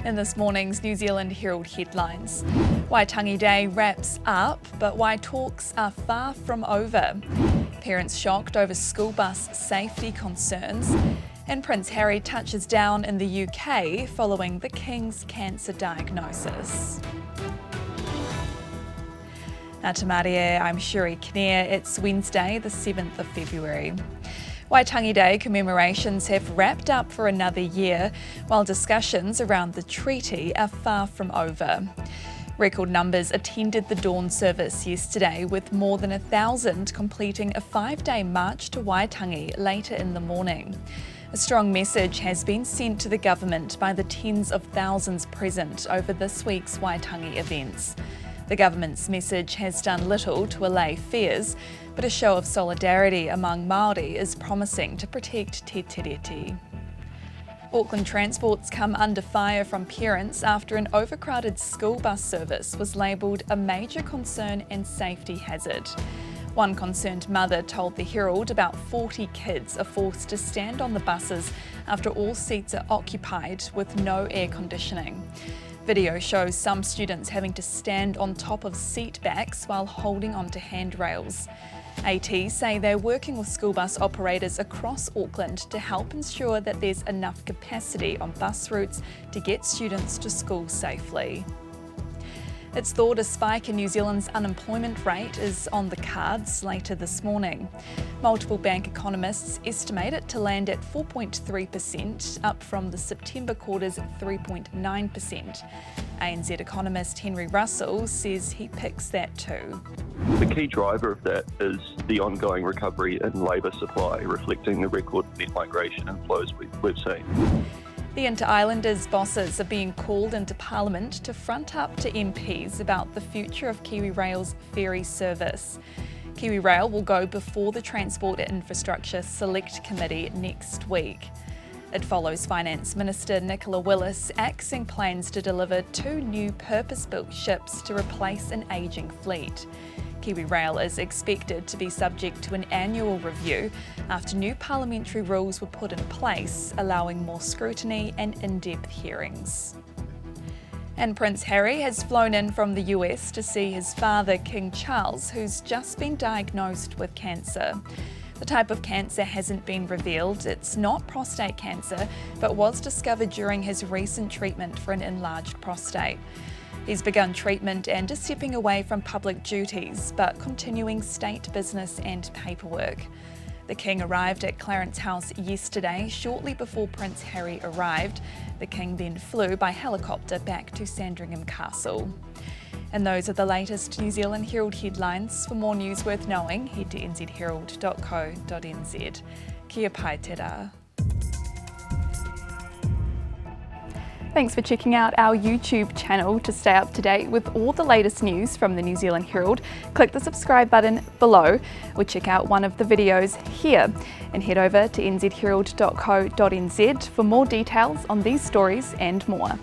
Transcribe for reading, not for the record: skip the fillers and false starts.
In this morning's New Zealand Herald headlines, Waitangi Day wraps up, but why talks are far from over. Parents shocked over school bus safety concerns. And Prince Harry touches down in the UK following the King's cancer diagnosis. Ngā te Mārie, I'm Shuri Kinnear. It's Wednesday, the 7th of February. Waitangi Day commemorations have wrapped up for another year, while discussions around the treaty are far from over. Record numbers attended the dawn service yesterday, with more than 1,000 completing a 5-day march to Waitangi later in the morning. A strong message has been sent to the government by the tens of thousands present over this week's Waitangi events. The government's message has done little to allay fears, but a show of solidarity among Māori is promising to protect Te Tiriti. Auckland Transport's come under fire from parents after an overcrowded school bus service was labelled a major concern and safety hazard. One concerned mother told the Herald about 40 kids are forced to stand on the buses after all seats are occupied with no air conditioning. Video shows some students having to stand on top of seat backs while holding onto handrails. AT say they're working with school bus operators across Auckland to help ensure that there's enough capacity on bus routes to get students to school safely. It's thought a spike in New Zealand's unemployment rate is on the cards later this morning. Multiple bank economists estimate it to land at 4.3%, up from the September quarter's 3.9%. ANZ economist Henry Russell says he picks that too. The key driver of that is the ongoing recovery in labour supply, reflecting the record net migration inflows we've seen. The Inter-Islanders bosses are being called into Parliament to front up to MPs about the future of Kiwi Rail's ferry service. Kiwi Rail will go before the Transport and Infrastructure Select Committee next week. It follows Finance Minister Nicola Willis axing plans to deliver 2 new purpose-built ships to replace an ageing fleet. Kiwi Rail is expected to be subject to an annual review after new parliamentary rules were put in place, allowing more scrutiny and in-depth hearings. And Prince Harry has flown in from the US to see his father, King Charles, who's just been diagnosed with cancer. The type of cancer hasn't been revealed. It's not prostate cancer, but was discovered during his recent treatment for an enlarged prostate. He's begun treatment and is stepping away from public duties, but continuing state business and paperwork. The King arrived at Clarence House yesterday, shortly before Prince Harry arrived. The King then flew by helicopter back to Sandringham Castle. And those are the latest New Zealand Herald headlines. For more news worth knowing, head to nzherald.co.nz. Kia pai te rā. Thanks for checking out our YouTube channel to stay up to date with all the latest news from the New Zealand Herald. Click the subscribe button below or check out one of the videos here and head over to nzherald.co.nz for more details on these stories and more.